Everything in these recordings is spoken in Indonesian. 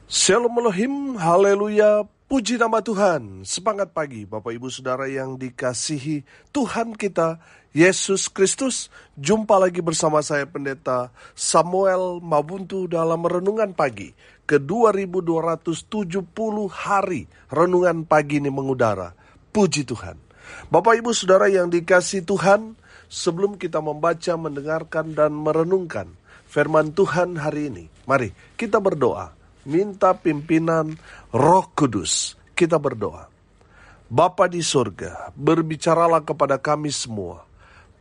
Shalom Elohim, haleluya, puji nama Tuhan. Semangat pagi Bapak Ibu Saudara yang dikasihi Tuhan kita, Yesus Kristus. Jumpa lagi bersama saya Pendeta Samuel Mabuntu dalam Renungan Pagi ke 2270 hari Renungan Pagi ini mengudara. Puji Tuhan. Bapak Ibu Saudara yang dikasihi Tuhan, sebelum kita membaca, mendengarkan, dan merenungkan firman Tuhan hari ini, mari kita berdoa. Minta pimpinan Roh Kudus. Kita berdoa. Bapa di surga, berbicaralah kepada kami semua.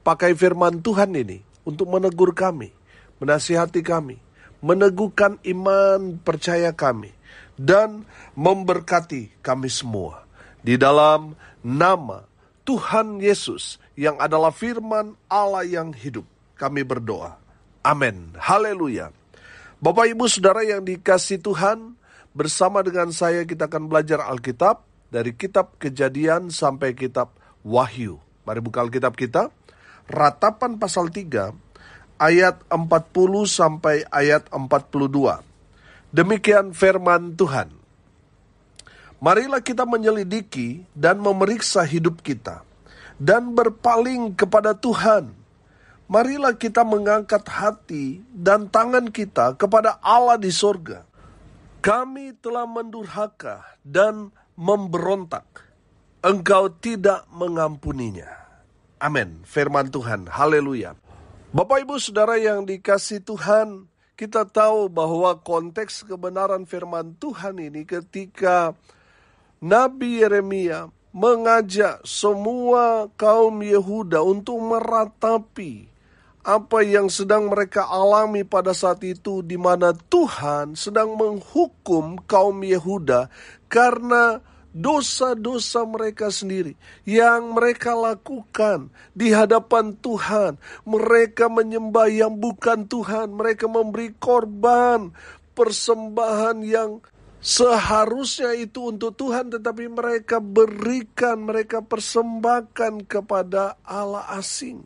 Pakai firman Tuhan ini untuk menegur kami, menasihati kami, meneguhkan iman percaya kami, dan memberkati kami semua. Di dalam nama Tuhan Yesus yang adalah firman Allah yang hidup, kami berdoa. Amin. Haleluya. Bapak Ibu Saudara yang dikasihi Tuhan, bersama dengan saya kita akan belajar Alkitab dari kitab Kejadian sampai kitab Wahyu. Mari buka Alkitab kita, Ratapan pasal 3 ayat 40 sampai ayat 42. Demikian firman Tuhan. Marilah kita menyelidiki dan memeriksa hidup kita dan berpaling kepada Tuhan. Marilah kita mengangkat hati dan tangan kita kepada Allah di sorga. Kami telah mendurhaka dan memberontak. Engkau tidak mengampuninya. Amin. Firman Tuhan. Haleluya. Bapak Ibu Saudara yang dikasihi Tuhan, kita tahu bahwa konteks kebenaran firman Tuhan ini ketika Nabi Yeremia mengajak semua kaum Yehuda untuk meratapi apa yang sedang mereka alami pada saat itu, di mana Tuhan sedang menghukum kaum Yehuda karena dosa-dosa mereka sendiri yang mereka lakukan di hadapan Tuhan. Mereka menyembah yang bukan Tuhan, mereka memberi korban persembahan yang seharusnya itu untuk Tuhan, tetapi mereka berikan, mereka persembahkan kepada Allah asing.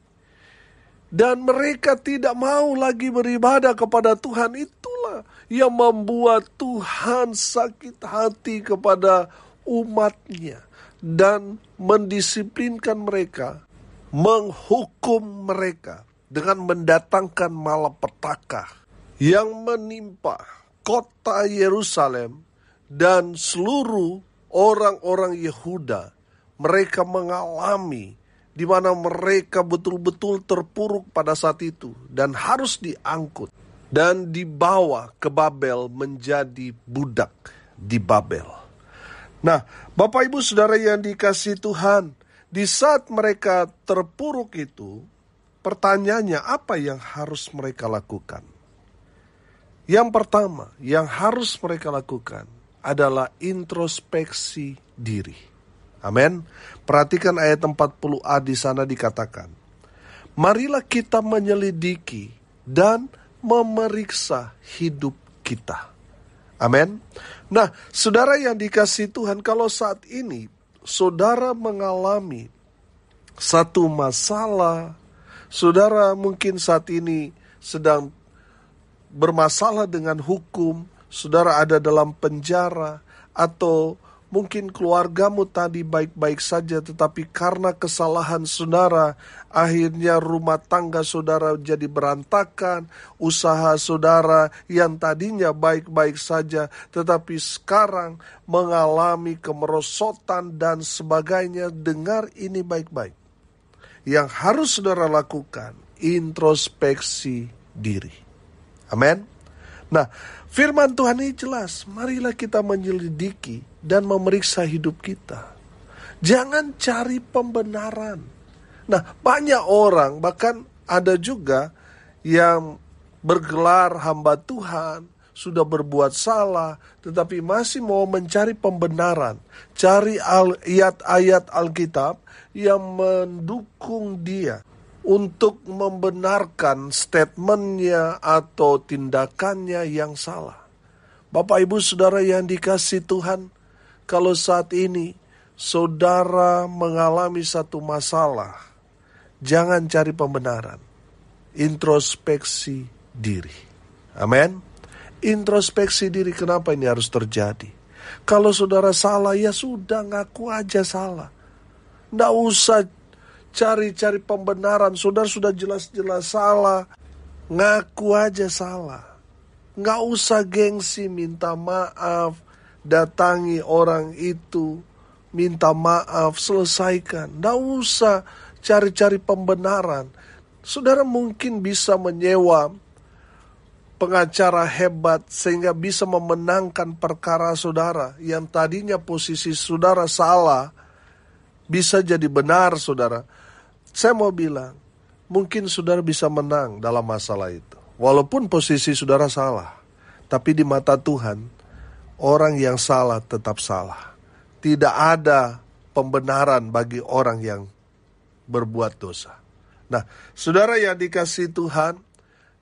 Dan mereka tidak mau lagi beribadah kepada Tuhan. Itulah yang membuat Tuhan sakit hati kepada umatnya dan mendisiplinkan mereka, menghukum mereka dengan mendatangkan malapetaka yang menimpa kota Yerusalem dan seluruh orang-orang Yehuda. Mereka mengalami di mana mereka betul-betul terpuruk pada saat itu dan harus diangkut dan dibawa ke Babel menjadi budak di Babel. Nah, Bapak Ibu Saudara yang dikasihi Tuhan, di saat mereka terpuruk itu, pertanyaannya apa yang harus mereka lakukan? Yang pertama yang harus mereka lakukan adalah introspeksi diri. Amin. Perhatikan ayat 40a di sana dikatakan, marilah kita menyelidiki dan memeriksa hidup kita. Amin. Nah, saudara yang dikasihi Tuhan, kalau saat ini saudara mengalami satu masalah, saudara mungkin saat ini sedang bermasalah dengan hukum, saudara ada dalam penjara, atau mungkin keluargamu tadi baik-baik saja, tetapi karena kesalahan saudara, akhirnya rumah tangga saudara jadi berantakan. Usaha saudara yang tadinya baik-baik saja, tetapi sekarang mengalami kemerosotan dan sebagainya. Dengar ini baik-baik. Yang harus saudara lakukan, introspeksi diri. Amin. Nah, firman Tuhan ini jelas. Marilah kita menyelidiki dan memeriksa hidup kita. Jangan cari pembenaran. Nah, banyak orang, bahkan ada juga yang bergelar hamba Tuhan, sudah berbuat salah, tetapi masih mau mencari pembenaran. Cari ayat-ayat Alkitab yang mendukung dia untuk membenarkan statementnya atau tindakannya yang salah. Bapak Ibu Saudara yang dikasihi Tuhan, kalau saat ini saudara mengalami satu masalah, jangan cari pembenaran. Introspeksi diri. Amin. Introspeksi diri, kenapa ini harus terjadi? Kalau saudara salah, ya sudah, ngaku aja salah. Nggak usah cari-cari pembenaran. Saudara sudah jelas-jelas salah, ngaku aja salah. Nggak usah gengsi, minta maaf, datangi orang itu, minta maaf, selesaikan. Nggak usah cari-cari pembenaran. Saudara mungkin bisa menyewa pengacara hebat sehingga bisa memenangkan perkara saudara yang tadinya posisi saudara salah bisa jadi benar, saudara. Saya mau bilang, mungkin saudara bisa menang dalam masalah itu. Walaupun posisi saudara salah, tapi di mata Tuhan, orang yang salah tetap salah. Tidak ada pembenaran bagi orang yang berbuat dosa. Nah, saudara yang dikasihi Tuhan,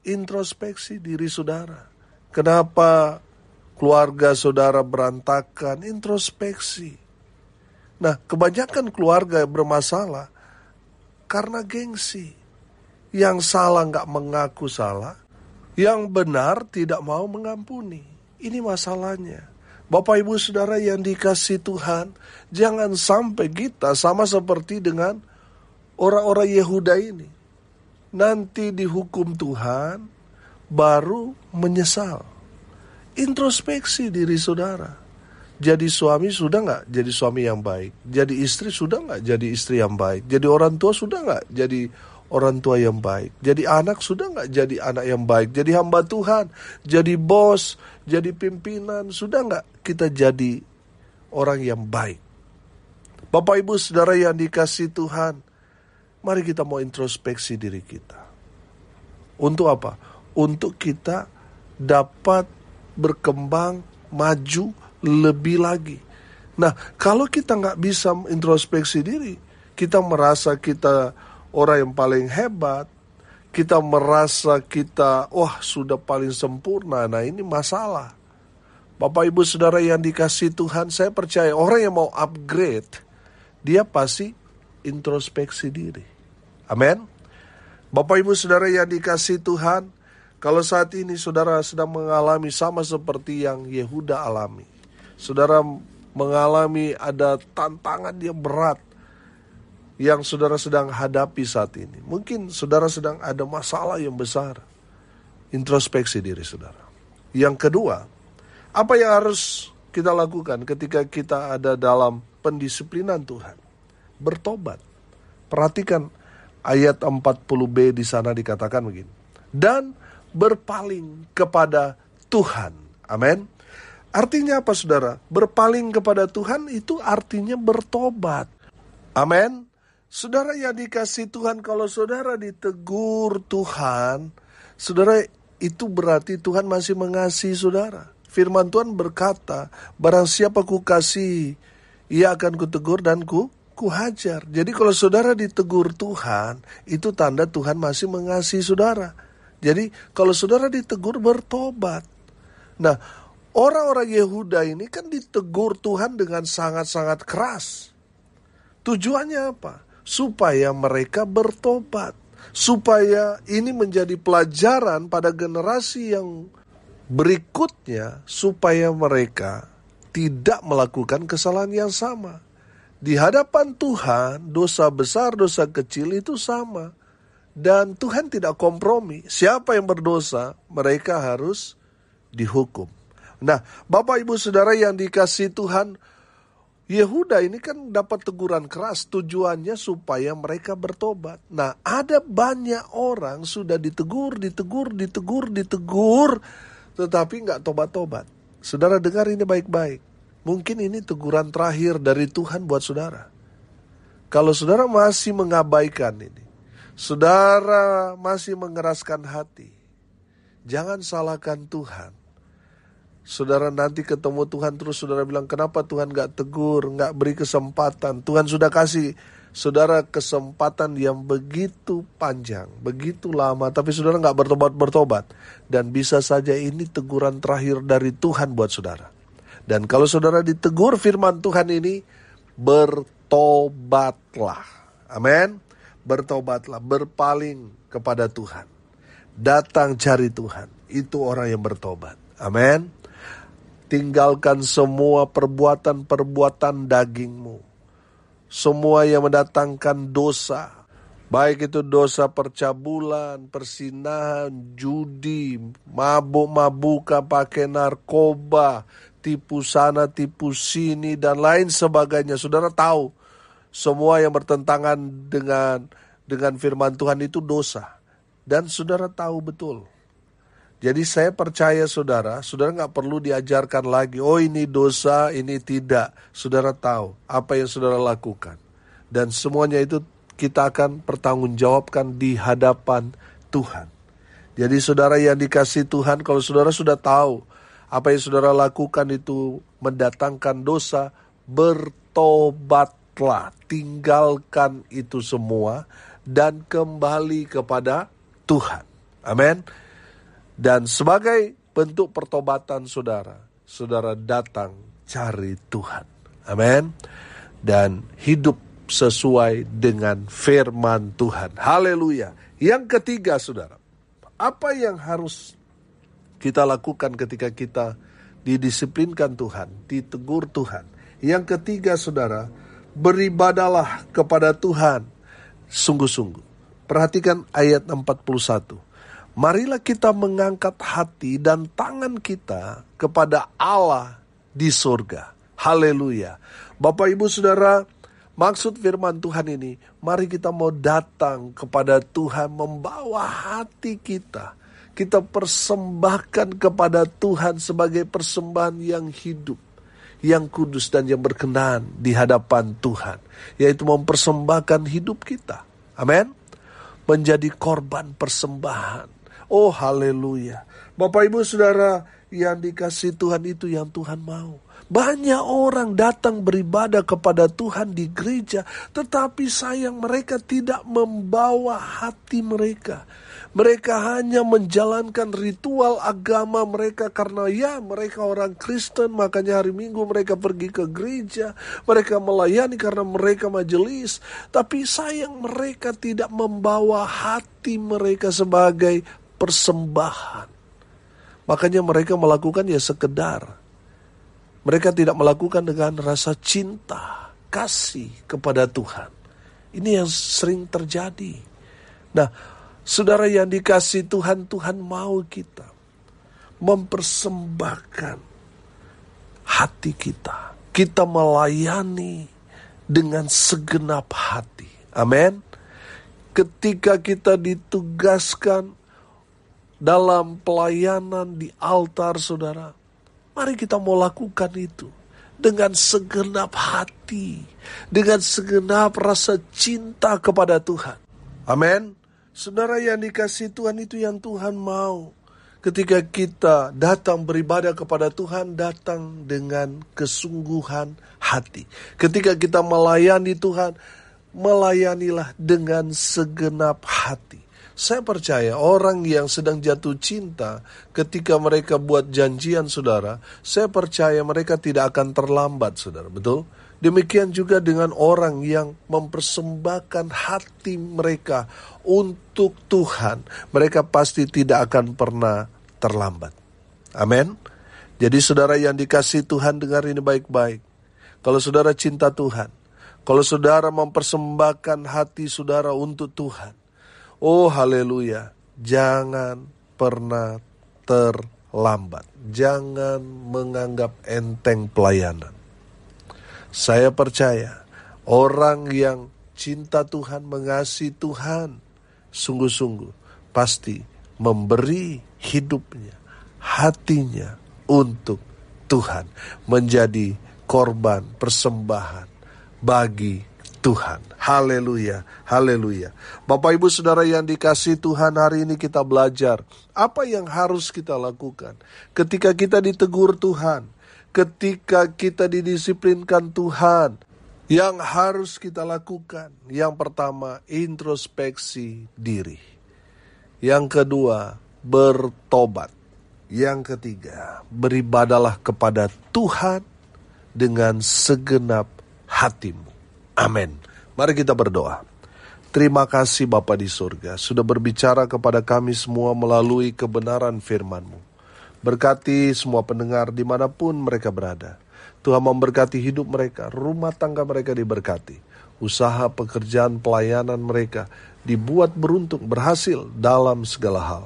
introspeksi diri saudara. Kenapa keluarga saudara berantakan? Introspeksi. Nah, kebanyakan keluarga bermasalah karena gengsi. Yang salah nggak mengaku salah, yang benar tidak mau mengampuni. Ini masalahnya. Bapak Ibu Saudara yang dikasihi Tuhan, jangan sampai kita sama seperti dengan orang-orang Yehuda ini. Nanti dihukum Tuhan, baru menyesal. Introspeksi diri saudara. Jadi suami sudah nggak jadi suami yang baik? Jadi istri sudah nggak jadi istri yang baik? Jadi orang tua sudah nggak jadi orang tua yang baik? Jadi anak sudah nggak jadi anak yang baik? Jadi hamba Tuhan, jadi bos, jadi pimpinan, sudah nggak kita jadi orang yang baik? Bapak Ibu Saudara yang dikasihi Tuhan, mari kita mau introspeksi diri kita. Untuk apa? Untuk kita dapat berkembang, maju lebih lagi. Nah, kalau kita nggak bisa introspeksi diri, kita merasa kita orang yang paling hebat, kita merasa kita, wah sudah paling sempurna. Nah, ini masalah. Bapak Ibu Saudara yang dikasihi Tuhan, saya percaya orang yang mau upgrade, dia pasti introspeksi diri. Amin. Bapak Ibu Saudara yang dikasihi Tuhan, kalau saat ini saudara sedang mengalami sama seperti yang Yehuda alami, saudara mengalami ada tantangan yang berat yang saudara sedang hadapi saat ini. Mungkin saudara sedang ada masalah yang besar. Introspeksi diri saudara. Yang kedua, apa yang harus kita lakukan ketika kita ada dalam pendisiplinan Tuhan? Bertobat. Perhatikan ayat 40b di sana dikatakan begini. Dan berpaling kepada Tuhan. Amin. Artinya apa saudara? Berpaling kepada Tuhan itu artinya bertobat. Amin. Saudara yang dikasihi Tuhan, kalau saudara ditegur Tuhan, saudara itu berarti Tuhan masih mengasihi saudara. Firman Tuhan berkata, barang siapa ku kasihi, ia akan kutegur dan kuhajar. Jadi kalau saudara ditegur Tuhan, itu tanda Tuhan masih mengasihi saudara. Jadi kalau saudara ditegur, bertobat. Nah, orang-orang Yehuda ini kan ditegur Tuhan dengan sangat-sangat keras. Tujuannya apa? Supaya mereka bertobat. Supaya ini menjadi pelajaran pada generasi yang berikutnya, supaya mereka tidak melakukan kesalahan yang sama. Di hadapan Tuhan, dosa besar, dosa kecil itu sama. Dan Tuhan tidak kompromi. Siapa yang berdosa, mereka harus dihukum. Nah, Bapak Ibu Saudara yang dikasihi Tuhan, Yehuda ini kan dapat teguran keras, tujuannya supaya mereka bertobat. Nah, ada banyak orang sudah ditegur, tetapi nggak tobat-tobat. Saudara dengar ini baik-baik. Mungkin ini teguran terakhir dari Tuhan buat saudara. Kalau saudara masih mengabaikan ini, saudara masih mengeraskan hati, jangan salahkan Tuhan. Saudara nanti ketemu Tuhan terus saudara bilang, kenapa Tuhan gak tegur, gak beri kesempatan. Tuhan sudah kasih saudara kesempatan yang begitu panjang, begitu lama, tapi saudara gak bertobat. Dan bisa saja ini teguran terakhir dari Tuhan buat saudara. Dan kalau saudara ditegur firman Tuhan ini, bertobatlah. Amin. Bertobatlah, berpaling kepada Tuhan. Datang cari Tuhan, itu orang yang bertobat. Amin. Tinggalkan semua perbuatan-perbuatan dagingmu. Semua yang mendatangkan dosa. Baik itu dosa percabulan, persinahan, judi, mabuk-mabukan, pakai narkoba, tipu sana, tipu sini, dan lain sebagainya. Saudara tahu, semua yang bertentangan dengan firman Tuhan itu dosa. Dan saudara tahu betul. Jadi saya percaya saudara nggak perlu diajarkan lagi, oh ini dosa, ini tidak. Saudara tahu apa yang saudara lakukan. Dan semuanya itu kita akan pertanggungjawabkan di hadapan Tuhan. Jadi saudara yang dikasihi Tuhan, kalau saudara sudah tahu apa yang saudara lakukan itu mendatangkan dosa, bertobatlah, tinggalkan itu semua dan kembali kepada Tuhan. Amin. Dan sebagai bentuk pertobatan saudara datang cari Tuhan. Amin. Dan hidup sesuai dengan firman Tuhan. Haleluya. Yang ketiga saudara, apa yang harus kita lakukan ketika kita didisiplinkan Tuhan, ditegur Tuhan? Yang ketiga saudara, beribadalah kepada Tuhan sungguh-sungguh. Perhatikan ayat 41. Marilah kita mengangkat hati dan tangan kita kepada Allah di surga. Haleluya. Bapak Ibu Saudara, maksud firman Tuhan ini, mari kita mau datang kepada Tuhan, membawa hati kita. Kita persembahkan kepada Tuhan sebagai persembahan yang hidup, yang kudus dan yang berkenan di hadapan Tuhan. Yaitu mempersembahkan hidup kita. Amin. Menjadi korban persembahan. Oh haleluya. Bapak Ibu Saudara yang dikasihi Tuhan, itu yang Tuhan mau. Banyak orang datang beribadah kepada Tuhan di gereja, tetapi sayang mereka tidak membawa hati mereka. Mereka hanya menjalankan ritual agama mereka karena mereka orang Kristen, makanya hari Minggu mereka pergi ke gereja, mereka melayani karena mereka majelis. Tapi sayang mereka tidak membawa hati mereka sebagai persembahan. Makanya mereka melakukan sekedar. Mereka tidak melakukan dengan rasa cinta, kasih kepada Tuhan. Ini yang sering terjadi. Nah, saudara yang dikasihi Tuhan, Tuhan mau kita mempersembahkan hati kita. Kita melayani dengan segenap hati. Amin. Ketika kita ditugaskan dalam pelayanan di altar saudara, mari kita mau lakukan itu dengan segenap hati, dengan segenap rasa cinta kepada Tuhan. Amin. Saudara yang dikasihi Tuhan, itu yang Tuhan mau. Ketika kita datang beribadah kepada Tuhan, datang dengan kesungguhan hati. Ketika kita melayani Tuhan, melayanilah dengan segenap hati. Saya percaya orang yang sedang jatuh cinta, ketika mereka buat janjian saudara, saya percaya mereka tidak akan terlambat saudara, betul? Demikian juga dengan orang yang mempersembahkan hati mereka untuk Tuhan, mereka pasti tidak akan pernah terlambat. Amin. Jadi saudara yang dikasihi Tuhan, dengar ini baik-baik. Kalau saudara cinta Tuhan, kalau saudara mempersembahkan hati saudara untuk Tuhan, oh haleluya, jangan pernah terlambat. Jangan menganggap enteng pelayanan. Saya percaya orang yang cinta Tuhan, mengasihi Tuhan, sungguh-sungguh pasti memberi hidupnya, hatinya untuk Tuhan. Menjadi korban persembahan bagi Tuhan. Haleluya, haleluya. Bapak Ibu Saudara yang dikasihi Tuhan, hari ini kita belajar apa yang harus kita lakukan ketika kita ditegur Tuhan, ketika kita didisiplinkan Tuhan. Yang harus kita lakukan, yang pertama, introspeksi diri. Yang kedua, bertobat. Yang ketiga, beribadalah kepada Tuhan dengan segenap hatimu. Amin. Mari kita berdoa. Terima kasih Bapa di surga, sudah berbicara kepada kami semua melalui kebenaran firman-Mu. Berkati semua pendengar dimanapun mereka berada. Tuhan memberkati hidup mereka, rumah tangga mereka diberkati. Usaha, pekerjaan, pelayanan mereka dibuat beruntung, berhasil dalam segala hal.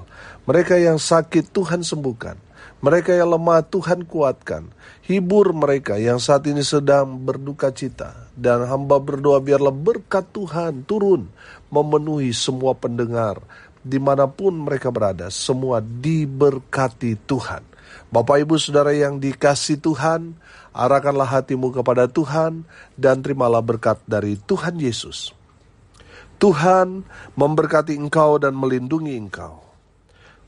Mereka yang sakit Tuhan sembuhkan. Mereka yang lemah Tuhan kuatkan. Hibur mereka yang saat ini sedang berduka cita. Dan hamba berdoa biarlah berkat Tuhan turun memenuhi semua pendengar. Dimanapun mereka berada, semua diberkati Tuhan. Bapak Ibu Saudara yang dikasihi Tuhan, arahkanlah hatimu kepada Tuhan dan terimalah berkat dari Tuhan Yesus. Tuhan memberkati engkau dan melindungi engkau.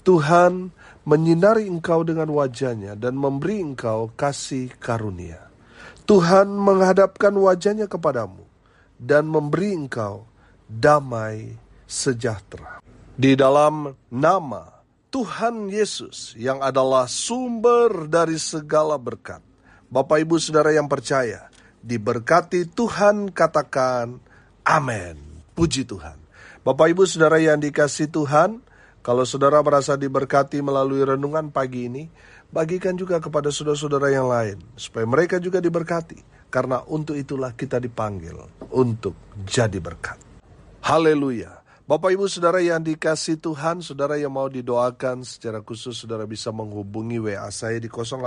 Tuhan menyinari engkau dengan wajah-Nya dan memberi engkau kasih karunia. Tuhan menghadapkan wajah-Nya kepadamu dan memberi engkau damai sejahtera. Di dalam nama Tuhan Yesus yang adalah sumber dari segala berkat, Bapak Ibu Saudara yang percaya, diberkati Tuhan, katakan amin. Puji Tuhan. Bapak Ibu Saudara yang dikasihi Tuhan, kalau saudara merasa diberkati melalui renungan pagi ini, bagikan juga kepada saudara-saudara yang lain, supaya mereka juga diberkati. Karena untuk itulah kita dipanggil untuk jadi berkat. Haleluya. Bapak Ibu Saudara yang dikasihi Tuhan, saudara yang mau didoakan secara khusus, saudara bisa menghubungi WA saya di 085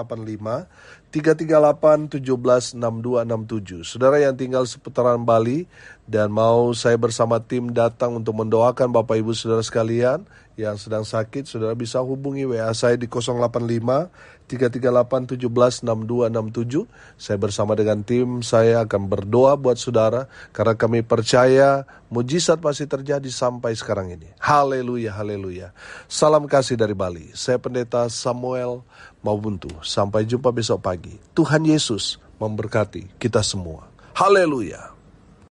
338 17 6267. Saudara yang tinggal seputaran Bali dan mau saya bersama tim datang untuk mendoakan Bapak Ibu Saudara sekalian yang sedang sakit, saudara bisa hubungi WA saya di 085 338 17 6267. Saya bersama dengan tim saya akan berdoa buat saudara karena kami percaya mujizat pasti terjadi sampai sekarang ini. Haleluya, haleluya. Salam kasih dari Bali. Saya Pendeta Samuel Mabuntu. Sampai jumpa besok pagi. Tuhan Yesus memberkati kita semua. Haleluya.